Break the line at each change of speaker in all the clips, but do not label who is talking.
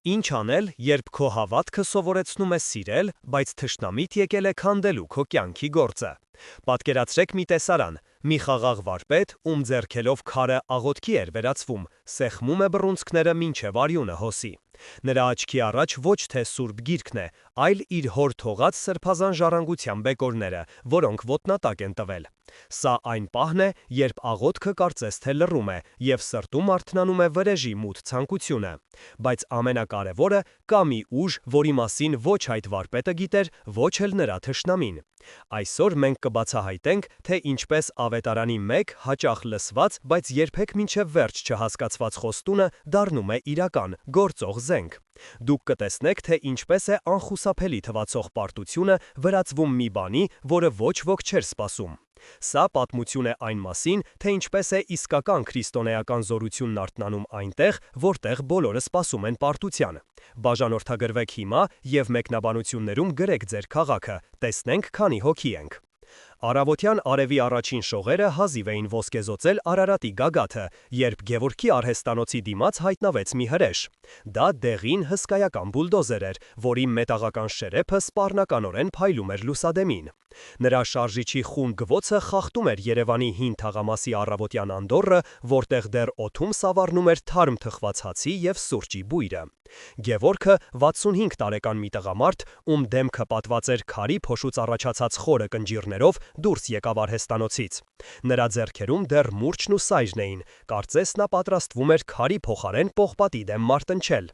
Ինչ անել, երբ քո հավատքը սովորեցնում է սիրել, բայց թշնամիտ եկել է քանդելու քո կյանքի գործը։ Պատկերացրեք մի տեսարան, մի խաղաղ վարպետ, ում ձեռքերով քարը աղոթքի էր վերածվում, սեղմում է բռունցքները մինչև արյունը հոսի։ Նրա աչքի առաջ ոչ թե սուրբ գիրքն է, այլ իր հոր թողած սրբազան ժառանգության բեկորները, որոնք ոտնատակ են տվել։ Սա այն պահն է, երբ աղոթքը կարծես թե լռում է, և սրտում արթնանում է վրեժի մութ ցանկությունը։ Բայց ամենակարևորը, կա մի ուժ, որի մասին ոչ այդ վարպետը գիտեր, ոչ էլ նրա թշնամին։ Այսօր մենք կբացահայտենք, թե ինչպես Ավետարանի 1 հաճախ լսված, բայց երբեք մինչև վերջ չհասկացված խոստումը դառնում է իրական, գործող զենք։ Դուք կտեսնեք, թե ինչպես է անխուսափելի թվացող պարտությունը վերածվում մի բանի, որը ոչ ոք չէր սպասում։ Սա պատմություն է այն մասին, թե ինչպես է իսկական քրիստոնեական զորությունն արթնանում այնտեղ, որտեղ բոլորը սպասում են պարտության։ Բաժանորդագրվեք հիմա և մեկնաբանություններում գրեք ձեր քաղաքը, տեսնենք քանի հոգի ենք։ Առավոտյան արևի առաջին շողերը հազիվ էին ոսկեզօծել Արարատի գագաթը, երբ Գևորգի արհեստանոցի դիմաց հայտնվեց մի հրեշ։ Դա դեղին հսկայական բուլդոզեր էր, որի մետաղական շերեփը սպառնականորեն փայլում էր լուսադեմին։ Նրա շարժիչի խուլ գվոցը խախտում էր Երևանի հին թաղամասի առավոտյան անդոռը, որտեղ դեռ օդում սավառնում էր թարմ թխված հացի և սուրճի բույրը։ Գևորգը 65 տարեկան մի տղամարդ, ում դեմքը պատված էր քարի փոշուց առաջացած խորը կնճիռներով, դուրս եկավ արհեստանոցից։ Նրա ձեռքերում դեռ մուրճն ու սայրն էին, կարծես նա պատրաստվում էր քարի փոխարեն պողպատի դեմ մարտնչել։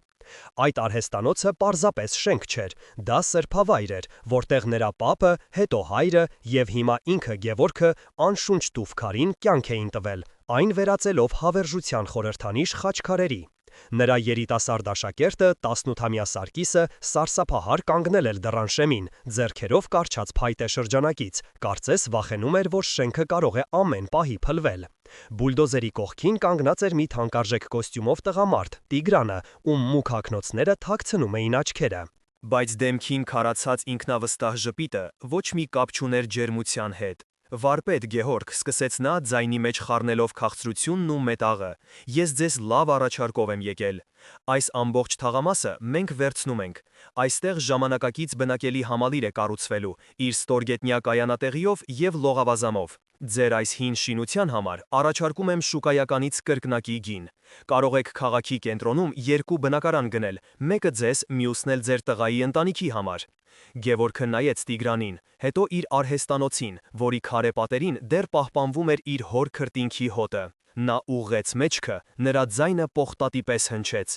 Այդ արհեստանոցը պարզապես շենք չէր, դա սրբավայր էր, որտեղ նրա պապը, հետո հայրը և հիմա ինքը Գևորգը անշունչ տուֆ քարին կյանք էին տվել, այն վերածելով հավերժության խորհրդանիշ խաչքարերի։ Նրա երիտասարդ աշակերտը, 18-ամյա Սարգիսը, սարսափահար կանգնել էր դռան շեմին, ձեռքերով կառչած փայտե շրջանակից, կարծես վախենում էր, որ շենքը կարող է ամեն պահի փլվել։ Բուլդոզերի կողքին կանգնած էր մի թանկարժեք կոստյումով տղամարդ, Տիգրանը, ում մուգ հագնոցները թաքցնում էին աչքերը։ Բայց դեմքին քարացած ինքնավստահ ժպիտը ոչ մի կապ չուներ ջերմության հետ։ Վարպետ Գեհորգ, սկսեց նա ձայնի մեջ խառնելով քաղցրությունն ու մետաղը, ես ձեզ լավ առաջարկով եմ եկել։ Այս ամբողջ թաղամասը մենք վերցնում ենք։ Այստեղ ժամանակակից բնակելի համալիր է կառուցվելու, իր ստորգետնյա կայանատեղիով և լողավազամով։ Ձեր այս հին շինության համար առաջարկում եմ շուկայականից կրկնակի գին։ Կարող եք քաղաքի կենտրոնում 2 բնակարան գնել, մեկը ձեզ, մյուսն էլ ձեր տղայի ընտանիքի համար։ Գևորգը նայեց Տիգրանին, հետո իր արհեստանոցին, որի քարե պատերին դեռ պահպանվում էր իր հոր քրտինքի հոտը։ Նա ուղղեց մեջքը, նրա ձայնը պողպատի պես հնչեց։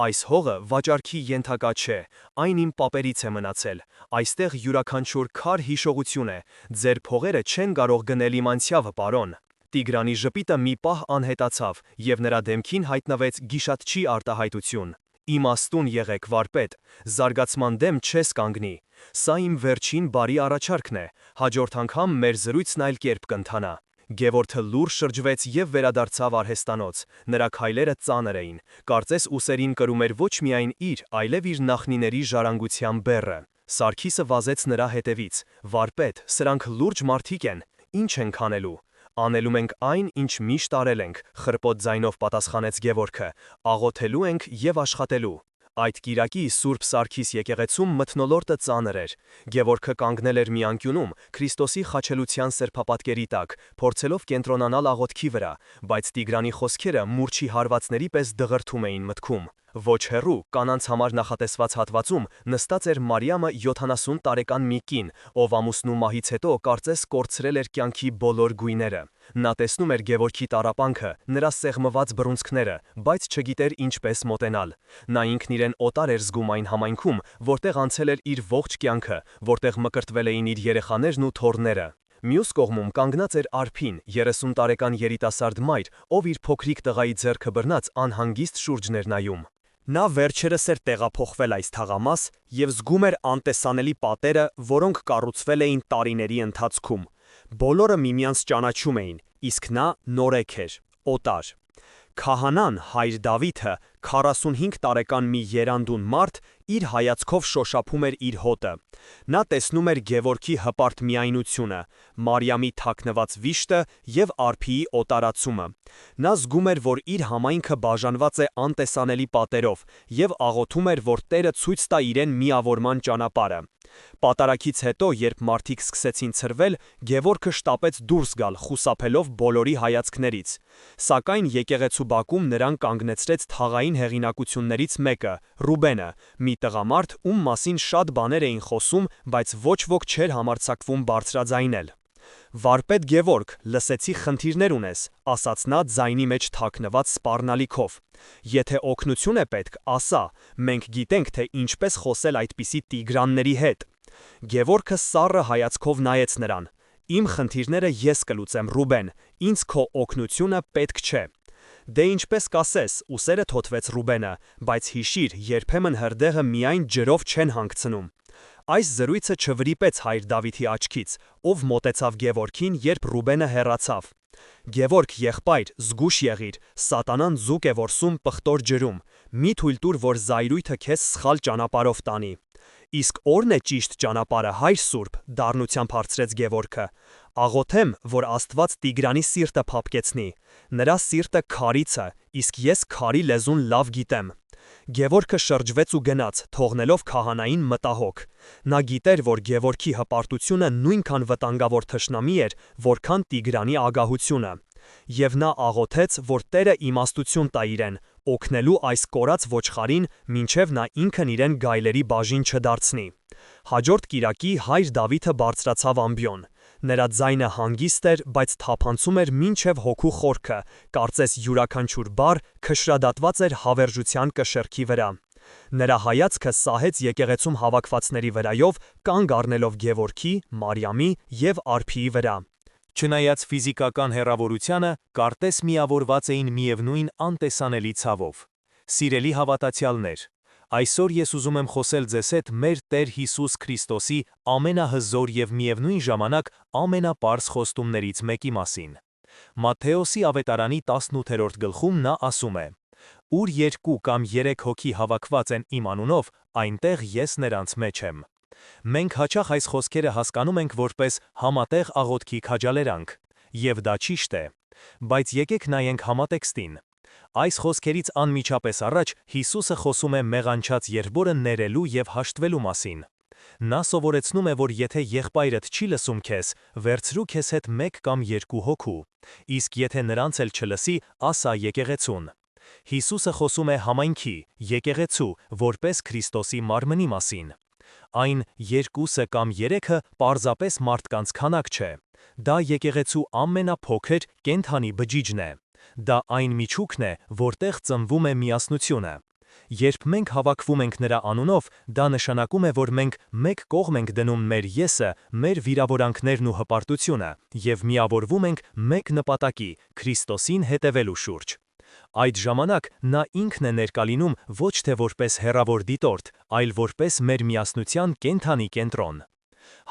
Այս հողը վաճառքի ենթակա չէ, այն իմ պապերից է մնացել։ Այստեղ յուրաքանչյուր քար հիշողություն է, ձեր փողերը չեն կարող գնել իմ անցյալը, պարոն։ Տիգրանի ժպիտը մի պահ անհետացավ, և նրա դեմքին հայտնվեց գիշատչի արտահայտություն։ Իմաստուն եղեք, վարպետ, զարգացման դեմ չես կանգնի։ Սա իմ վերջին բարի առաջարկն է, հաջորդ անգամ մեր զրույցն այլ կերպ կընթանա։ Գևորգը լուռ շրջվեց և վերադարձավ արհեստանոց, նրա քայլերը ծանր էին, կարծես ուսերին կրում էր ոչ միայն իր, այլև իր նախնիների ժառանգության բեռը։ Սարգիսը վազեց նրա հետևից, վարպետ, սրանք լուրջ մարդիկ են, ինչ ենք անելու։ Անելու ենք այն, ինչ միշտ արել ենք, խրպոտ ձայնով պատասխանեց Գևորգը, աղոթելու ենք և աշխատելու։ Այդ կիրակի Սուրբ Սարգիս եկեղեցում մթնոլորտը ծանր էր։ Գևորգը կանգնել էր մի անկյունում, Քրիստոսի խաչելության սրբապատկերի տակ, փորձելով կենտրոնանալ աղոթքի վրա, բայց Տիգրանի խոսքերը մուրճի հարվածների պես դղրդում էին մտքում։ Ոչ հեռու, կանանց համար նախատեսված հատվածում նստած էր Մարիամը 70 տարեկան մի կին, ով ամուսնու մահից հետո կարծես կորցրել էր կյանքի բոլոր գույները։ Նա տեսնում էր Գևորգի տառապանքը, նրա սեղմված բռունցքները, բայց չգիտեր ինչպես մոտենալ։ Նա ինքն իրեն օտար էր զգում այն համայնքում, որտեղ անցել էր իր ողջ կյանքը, որտեղ մկրտվել էին իր երեխաներն ու թոռները։ Մյուս կողմում կանգնած էր Արփին, 30 տարեկան երիտասարդ մայր, ով իր փոքրիկ տղայի ձեռքը բռնած անհանգիստ շուրջն էր նայում։ Նա վերջերս էր տեղափոխվել այս թաղամաս և զգում էր անտեսանելի պատերը, որոնք կառուցվել էին տարիների ընթացքում։ Բոլորը միմյանց ճանաչում էին, իսկ նա նորեկ էր, օտար։ Քահանան հայր Դավիթը 45 տարեկան մի երանդուն մարդ իր հայացքով շոշափում էր իր հոտը։ Նա տեսնում էր Գևորգի հպարտ միայնությունը, Մարիամի թաքնված վիշտը և արփիի օտարացումը։ Նա զգում էր, որ իր համայնքը բաժանված է անտեսանելի պատերով և աղոթում էր, որ Տերը ցույց տա իրեն միավորման ճանապարհը։ Պատարագից հետո, երբ մարդիկ սկսեցին ցրվել, Գևորգը շտապեց դուրս գալ, խուսափելով բոլորի հայացքներից։ Սակայն եկեղեցու բակում նրան կանգնեցրեց թաղային հեղինակություններից մեկը՝ Ռուբենը, մի տղամարդ, ում մասին շատ բաներ էին խոսում, բայց ոչ ոք չէր համարձակվում բարձրաձայնել։ «Վարպետ Գևորգ, լսեցի խնդիրներ ունես», ասաց նա ձայնի մեջ թաքնված սպառնալիքով։ «Եթե օգնություն է պետք, ասա, մենք գիտենք, թե ինչպես խոսել այդպիսի տիգրանների հետ»։ Գևորգը սառը հայացքով նայեց նրան։ «Իմ խնդիրները ես կլուծեմ, Ռուբեն, ինձ քո օգնությունը պետք չէ»։ «Դե ինչպես կասես», ուսերը թոթվեց Ռուբենը, բայց հիշիր, երբեմն հրդեհը միայն ջրով չեն հանգցնում։ Այս զրույցը չվրիպեց հայր Դավիթի աչքից, ով մոտեցավ Գևորգին, երբ Ռուբենը հեռացավ։ «Գևորգ եղբայր, զգույշ եղիր, սատանան ձուկ է որսում պղտոր ջրում, մի թույլ տուր, որ զայրույթը քեզ սխալ ճանապարհով տանի»։ «Իսկ ո՞րն է ճիշտ ճանապարհը, հայր Սուրբ», դառնությամբ հարցրեց Գևորգը։ «Աղոթեմ, որ Աստված Տիգրանի սիրտը փափկեցնի։ Նրա սիրտը քարից է, իսկ ես քարի լեզուն լավ գիտեմ»։ Գևորգը շրջվեց ու գնաց, թողնելով քահանային մտահոգ։ Նա գիտեր, որ Գևորգի հպարտությունը նույնքան վտանգավոր թշնամի էր, որքան Տիգրանի ագահությունը։ Եվ նա աղոթեց, որ Տերը իմաստություն տա իրեն, օգնելու այս կորած ոչխարին, մինչև նա ինքն իրեն գայլերի բաժին չդարձնի։ Հաջորդ կիրակի հայր Դավիթը բարձրացավ ամբիոն։ Նրա ձայնը հանգիստ էր, բայց թափանցում էր մինչև հոգու խորքը, կարծես յուրաքանչյուր բառ քշրադատված էր հավերժության կշեռքի վրա։ Նրա հայացքը սահեց եկեղեցում հավաքվածների վրայով, կանգ առնելով Գևորգի, Մարիամի և արփիի վրա։ Չնայած ֆիզիկական հեռավորությանը, կարծես միավորված էին միևնույն անտեսանելի ցավով։ Սիրելի հավատացյալներ, այսօր ես ուզում եմ խոսել ձեզ հետ մեր Տեր Հիսուս Քրիստոսի ամենահզոր և միևնույն ժամանակ ամենապարզ խոստումներից մեկի մասին։ Մատթեոսի ավետարանի 18-րդ գլխում նա ասում է. «Ուր երկու կամ երեք հոգի հավաքված են իմ անունով, այնտեղ ես նրանց մեջ եմ»։ Մենք հաճախ այս խոսքերը հասկանում ենք որպես համատեղ աղոթքի քաջալերանք, և դա ճիշտ է։ Բայց եկեք նայենք համատեքստին։ Այս խոսքերից անմիջապես առաջ Հիսուսը խոսում է մեղանչած եղբորը ներելու և հաշտվելու մասին։ Նա սովորեցնում է, որ եթե եղբայրդ չի լսում քեզ, վերցրու քեզ հետ մեկ կամ երկու հոգու, իսկ եթե նրանց էլ չլսի, ասա եկեղեցուն։ Հիսուսը խոսում է համայնքի, եկեղեցու, որպես Քրիստոսի մարմնի մասին։ Այն երկուսը կամ երեքը պարզապես մարդկանց քանակ չէ։ Դա եկեղեցու ամենափոքր կենդանի բջիջն է։ Դա այն միջուկն է, որտեղ ծնվում է միասնությունը։ Երբ մենք հավաքվում ենք նրա անունով, դա նշանակում է, որ մենք մեկ կողմ ենք դնում մեր եսը, մեր վիրավորանքներն ու հպարտությունը, և միավորվում ենք մեկ նպատակի՝ Քրիստոսին հետևելու շուրջ։ Այդ ժամանակ նա ինքն է ներկա լինում ոչ թե որպես հեռավոր դիտորդ, այլ որպես մեր միասնության կենդանի կենտրոն։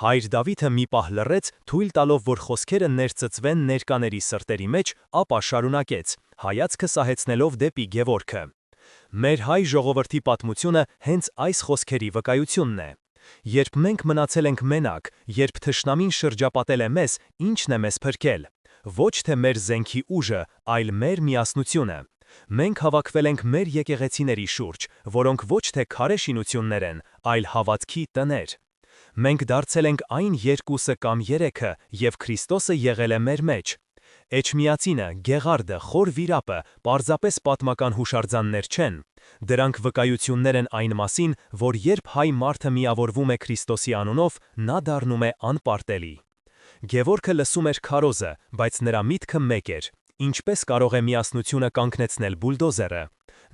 Հայր Դավիթը մի պահ լռեց, թույլ տալով, որ խոսքերը ներծծվեն ներկաների սրտերի մեջ, ապա շարունակեց, հայացքը սահեցնելով դեպի Գևորգը։ Մեր հայ ժողովրդի պատմությունը հենց այս խոսքերի վկայությունն է։ Երբ մենք մնացել ենք մենակ, երբ թշնամին շրջապատել է մեզ, ի՞նչն է մեզ փրկել։ Ոչ թե մեր զենքի ուժը, այլ մեր միասնությունը։ Մենք հավաքվել ենք մեր եկեղեցիների շուրջ, որոնք ոչ թե քարե շինություններ են, այլ հավատքի տներ։ Մենք դարձել ենք այն երկուսը կամ երեքը, և Քրիստոսը եղել է մեր մեջ։ Էջմիածինը, Գեղարդը, Խոր Վիրապը պարզապես պատմական հուշարձաններ չեն։ Դրանք վկայություններ են այն մասին, որ երբ հայ մարդը միավորվում է Քրիստոսի անունով, նա դառնում է անպարտելի։ Գևորգը լսում էր քարոզը, բայց նրա միտքը մեկ էր. ինչպես կարող է միասնությունը կանգնեցնել բուլդոզերը։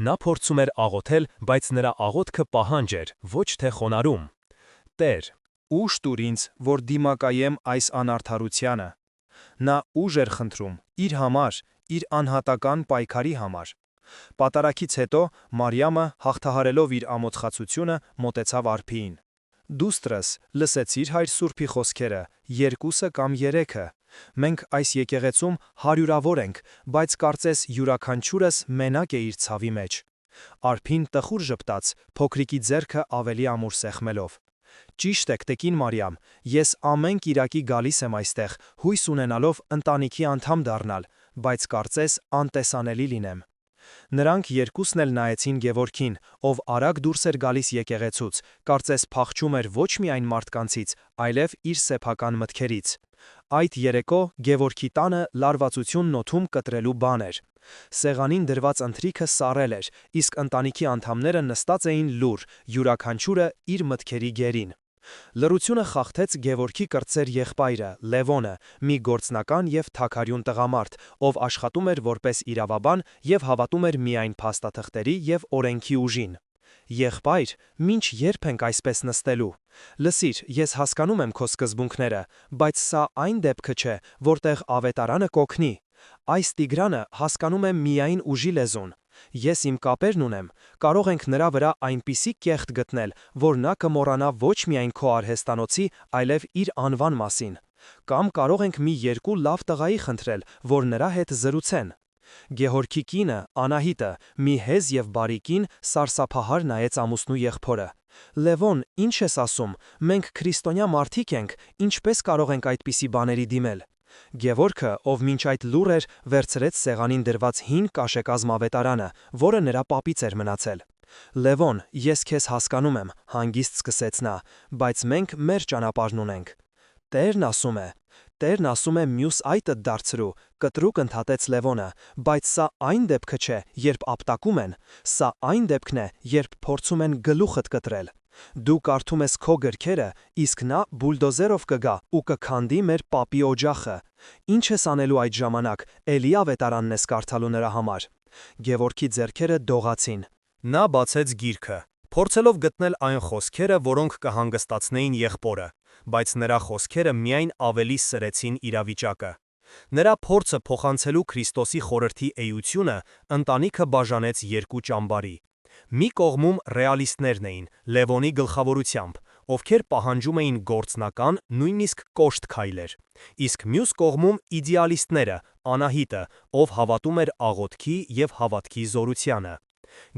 Նա փորձում էր աղոթել, բայց նրա աղոթքը պահանջ էր, ոչ թե խոնարհում։ Տեր, ուժ տուր ինձ, որ դիմակայեմ այս անարդարությանը։ Նա ուժ էր խնդրում իր համար, իր անհատական պայքարի համար։ Պատարագից հետո Մարիամը, հաղթահարելով իր ամոթխացությունը, մոտեցավ արփիին։ «Դուստրս, լսեցիր հայր Սուրբի խոսքերը, երկուսը կամ երեքը,
Մենք այս եկեղեցում հարյուրավոր ենք, բայց կարծես յուրաքանչյուրս մենակ է իր ցավի մեջ։ Արփին տխուր ժպտաց, փոքրիկի ձեռքը ավելի ամուր սեղմելով։ Ճիշտ եք, տիկին Մարիամ, ես ամեն կիրակի գալիս եմ այստեղ, հույս ունենալով ընտանիքի անդամ դառնալ, բայց կարծես անտեսանելի լինեմ։ Նրանք երկուսն էլ նայեցին Գևորգին, ով արագ դուրս էր գալիս եկեղեցուց, կարծես փախչում էր ոչ միայն մարդկանցից, այլև իր սեփական մտքերից։ Այդ երեկո Գևորգի տանը լարվածությունն օդում կտրելու բան էր։ Սեղանին դրված ընթրիքը սառել էր, իսկ ընտանիքի անդամները նստած էին լուռ, յուրաքանչյուրը իր մտքերի գերին։ Լռությունը խախտեց Գևորգի կրտսեր եղբայրը, Լևոնը, մի գործնական և թաքարյուն տղամարդ, ով աշխատում էր որպես իրավաբան և հավատում էր միայն փաստաթղթերի և օրենքի ուժին։ Եղբայր, մինչ երբ ենք այսպես նստելու։ Լսիր, ես հասկանում եմ քո սկզբունքները, բայց սա այն դեպքը չէ, որտեղ ավետարանը կօգնի։ Այս Տիգրանը հասկանում է միայն ուժի լեզուն։ Ես իմ կապերն ունեմ, կարող ենք նրա վրա այնպիսի կեղտ գտնել, որ նա կմոռանա ոչ միայն քո արհեստանոցի, այլև իր անվան մասին։ Կամ կարող ենք մի երկու լավ տղայի խնդրել, որ նրա հետ զրուցեն։ Գեհորգի կինը, Անահիտը, մի հեզ և բարի կին, սարսափահար նայեց ամուսնու եղբորը։ Լևոն, ինչ ես ասում, մենք քրիստոնյա մարդիկ ենք, ինչպես կարող ենք այդպիսի բաների դիմել։ Գևորգը, ով մինչ այդ լուռ էր, վերցրեց սեղանին դրված հին կաշեկազմ ավետարանը, որը նրա պապից էր մնացել։ Լևոն, ես քեզ հասկանում եմ, հանգիստ սկսեց նա, բայց մենք մեր ճանապարհն ունենք։ Տերն ասում է մյուս այտդ դարձրու, կտրուկ ընդհատեց Լևոնը, բայց սա այն դեպքը չէ, երբ ապտակում են, սա այն դեպքն է, երբ փորձում են գլուխդ կտրել։ Դու կարդում ես քո գրքերը, իսկ նա բուլդոզերով կգա ու կքանդի մեր պապի օջախը։ Ինչ ես անելու այդ ժամանակ, էլի ավետարանն ես կարդալու նրա համար։ Գևորգի ձեռքերը դողացին։
Նա բացեց գիրքը, փորձելով գտնել այն խոսքերը, որոնք կհանգստացնեին եղբորը, բայց նրա խոսքերը միայն ավելի սրեցին իրավիճակը։ Նրա փորձը փոխանցելու Քրիստոսի խորհրդի էությունը ընտանիքը բաժանեց երկու ճամբարի։ Մի կողմում ռեալիստներն էին, Լևոնի գլխավորությամբ, ովքեր պահանջում էին գործնական, նույնիսկ կոշտ քայլեր, իսկ մյուս կողմում իդեալիստները, Անահիտը, ով հավատում էր աղոթքի և հավատքի զորությանը։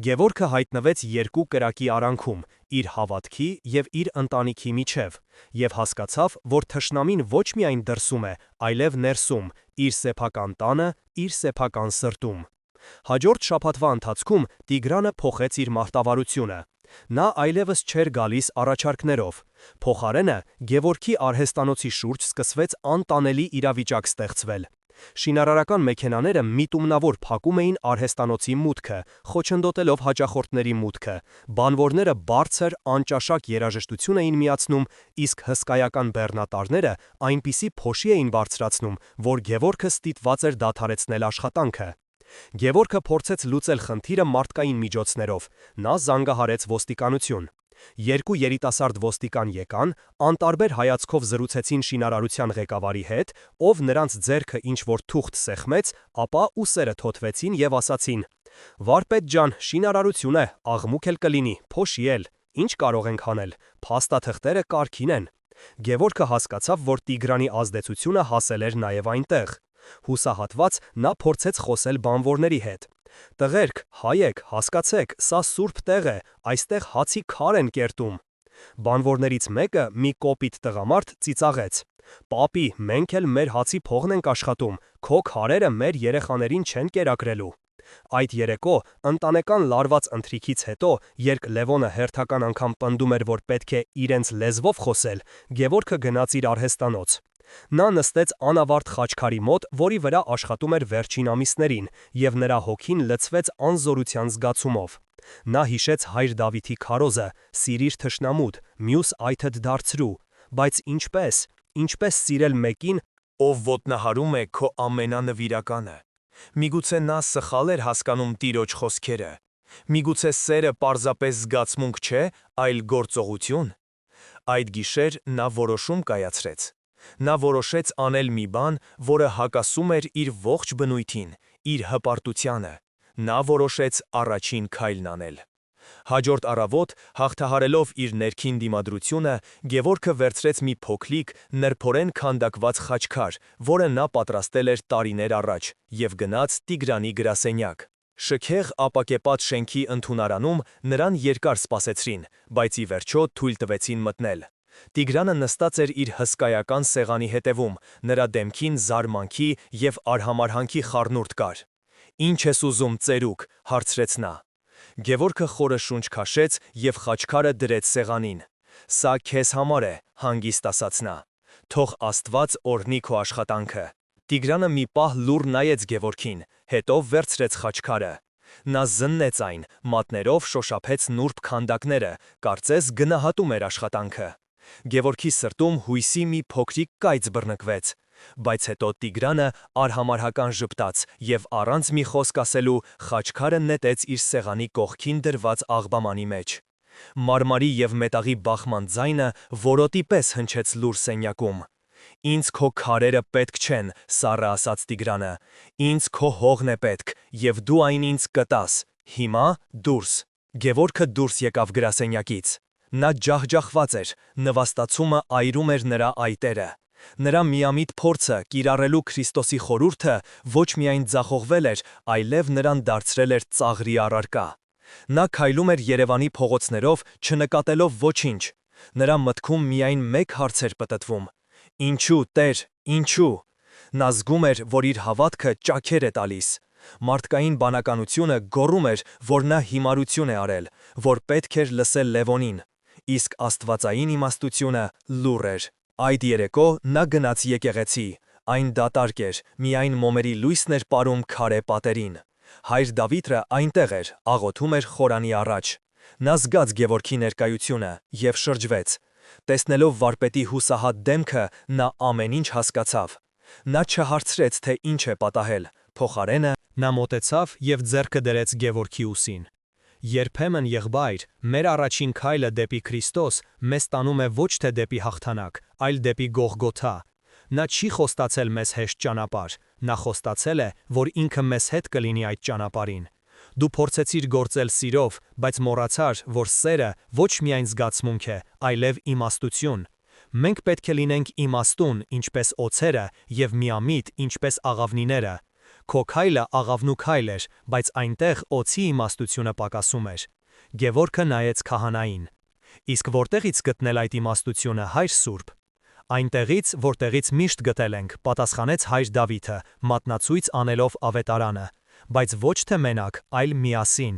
Գևորգը հայտնվեց երկու կրակի արանքում, իր հավատքի և իր ընտանիքի միջև, և հասկացավ, որ թշնամին ոչ միայն դրսում է, այլև ներսում, իր սեփական տանը, իր սեփական սրտում։ Հաջորդ շաբաթվա ընթացքում Տիգրանը փոխեց իր մարտավարությունը։ Նա այլևս չէր գալիս առաջարկներով։ Փոխարենը Գևորգի արհեստանոցի շուրջ սկսվեց անտանելի իրավիճակ ստեղծվել։ Շինարարական մեքենաները միտումնավոր փակում էին արհեստանոցի մուտքը, խոչընդոտելով հաճախորդների մուտքը, բանվորները բարձր, անճաշակ երաժշտություն էին միացնում, իսկ հսկայական բեռնատարները այնպիսի փոշի էին բարձրացնում, որ Գևորգը ստիպված էր դադարեցնել աշխատանքը։ Գևորգը փորձեց լուծել խնդիրը մարդկային միջոցներով, նա զանգահարեց ոստիկանություն։ Երկու երիտասարդ ոստիկան եկան, անտարբեր հայացքով զրուցեցին շինարարության ղեկավարի հետ, ով նրանց ձեռքը ինչ-որ թուղթ սեղմեց, ապա ուսերը թոթվեցին և ասացին. «Վարպետ ջան, շինարարություն է, աղմուկ էլ կլինի, փոշի էլ, ինչ կարող ենք անել, փաստաթղթերը կարգին են»։ Գևորգը հասկացավ, որ Տիգրանի ազդեցությունը հասել էր նաև այնտեղ։ Հուսահատված նա փորձեց խոսել բանվորների հետ։ «Տղերք, հայեք, հասկացեք, սա սուրբ տեղ է, այստեղ հացի քար են կերտում»։ Բանվորներից մեկը, մի կոպիտ տղամարդ, ծիծաղեց. «Պապի, մենք էլ մեր հացի փողն ենք աշխատում, քո քարերը մեր երեխաներին չեն կերակրելու»։ Այդ երեկո, ընտանեկան լարված ընթրիքից հետո, երբ Լևոնը հերթական անգամ պնդում էր, որ պետք է իրենց լեզվով խոսել, Գևորգը գնաց իր արհեստանոց։ Նա նստեց անավարտ խաչքարի մոտ, որի վրա աշխատում էր վերջին ամիսներին, և նրա հոգին լցվեց անզորության զգացումով։ Նա հիշեց հայր Դավիթի քարոզը. «Սիրիր թշնամուդ, մյուս այթդ դարձրու», բայց ինչպես սիրել մեկին, ով ոտնահարում է քո ամենանվիրականը։ Միգուցե նա սխալ էր հասկանում Տիրոջ խոսքերը։ Միգուցե սերը պարզապես զգացմունք չէ, այլ գործողություն։ Այդ գիշեր նա որոշում կայացրեց։ Նա որոշեց անել մի բան, որը հակասում էր իր ողջ բնույթին, իր հպարտությանը։ Նա որոշեց առաջին քայլն անել։ Հաջորդ առավոտ, հաղթահարելով իր ներքին դիմադրությունը, Գևորգը վերցրեց մի փոքրիկ, նրբորեն քանդակված խաչքար, որը նա պատրաստել էր տարիներ առաջ, և գնաց Տիգրանի գրասենյակ։ Շքեղ ապակեպատ շենքի ընդունարանում նրան երկար սպասեցրին, բայց ի վերջո թույլ տվեցին մտնել։ Տիգրանը նստած էր իր հսկայական սեղանի հետևում, նրա դեմքին զարմանքի և արհամարհանքի խառնուրդ կար։ «Ինչ ես ուզում, ծերուկ», հարցրեց նա։ Գևորգը խորը շունչ քաշեց և խաչքարը դրեց սեղանին։ «Սա քեզ համար է», հանգիստ ասաց նա։ «Թող Աստված օրհնի քո աշխատանքը»։ Տիգրանը մի պահ լուռ նայեց Գևորգին, հետո վերցրեց խաչքարը։ Նա զննեց այն, մատներով շոշափեց նուրբ քանդակները, կարծես գնահատում էր աշխատանքը։ Գևորգի սրտում հույսի մի փոքրիկ կայծ բռնկվեց, բայց հետո Տիգրանը արհամարհական ժպտաց և առանց մի խոսք ասելու խաչքարը նետեց իր սեղանի կողքին դրված աղբամանի մեջ։ Մարմարի և մետաղի բախման ձայնը որոտի պես հնչեց լուռ սենյակում։ «Ինձ քո քարերը պետք չեն», սառը ասաց Տիգրանը, «ինձ քո հողն է պետք, և դու այն ինձ կտաս, հիմա դուրս»։ Գևորգը դուրս եկավ գրասենյակից։ Նա ջախջախված էր, նվաստացումը այրում էր նրա այտերը։ Նրա միամիտ փորձը կիրառելու Քրիստոսի խորհուրդը ոչ միայն ձախողվել էր, այլև նրան դարձրել էր ծաղրի առարկա։ Նա քայլում էր Երևանի փողոցներով, չնկատելով ոչինչ։ Նրա մտքում միայն մեկ հարց էր պտտվում. «Ինչու, Տեր, ինչու»։ Նա զգում էր, որ իր հավատքը ճաքեր է տալիս։ Մարդկային բանականությունը գոռում էր, որ նա հիմարություն է արել, որ պետք էր լսել Լևոնին, իսկ աստվածային իմաստությունը լուռ էր։ Այդ երեկո նա գնաց եկեղեցի, այն դատարկ էր, միայն մոմերի լույսն էր պարում քարե պատերին։ Հայր Դավիթը այնտեղ էր, աղոթում էր խորանի առաջ։ Նա զգաց Գևորգի ներկայությունը և շրջվեց։ Տեսնելով վարպետի հուսահատ դեմքը, նա ամեն ինչ հասկացավ։ Նա չհարցրեց, թե ինչ է պատահել, փոխարենը նա մոտեցավ և ձեռքը դրեց Գևորգի ուսին։ Երբեմն, եղբայր, մեր առաջին քայլը դեպի Քրիստոս մեզ տանում է ոչ թե դեպի հաղթանակ, այլ դեպի Գողգոթա։ Նա չի խոստացել մեզ հեշտ ճանապարհ, նա խոստացել է, որ ինքը մեզ հետ կլինի այդ ճանապարհին։ Դու փորձեցիր գործել սիրով, բայց մոռացար, որ սերը ոչ միայն զգացմունք է, այլև իմաստություն։ Մենք պետք է լինենք իմաստուն, ինչպես օձերը, և միամիտ, ինչպես աղավնիները։ Քո քայլը աղավնու քայլ էր, բայց այնտեղ օձի իմաստությունը պակասում էր։ Գևորգը նայեց քահանային։ Իսկ որտեղից գտնել այդ իմաստությունը, հայր Սուրբ։ Այնտեղից, որտեղից միշտ գտել ենք, պատասխանեց հայր Դավիթը, մատնացույց անելով ավետարանը, բայց ոչ թե մենակ, այլ միասին։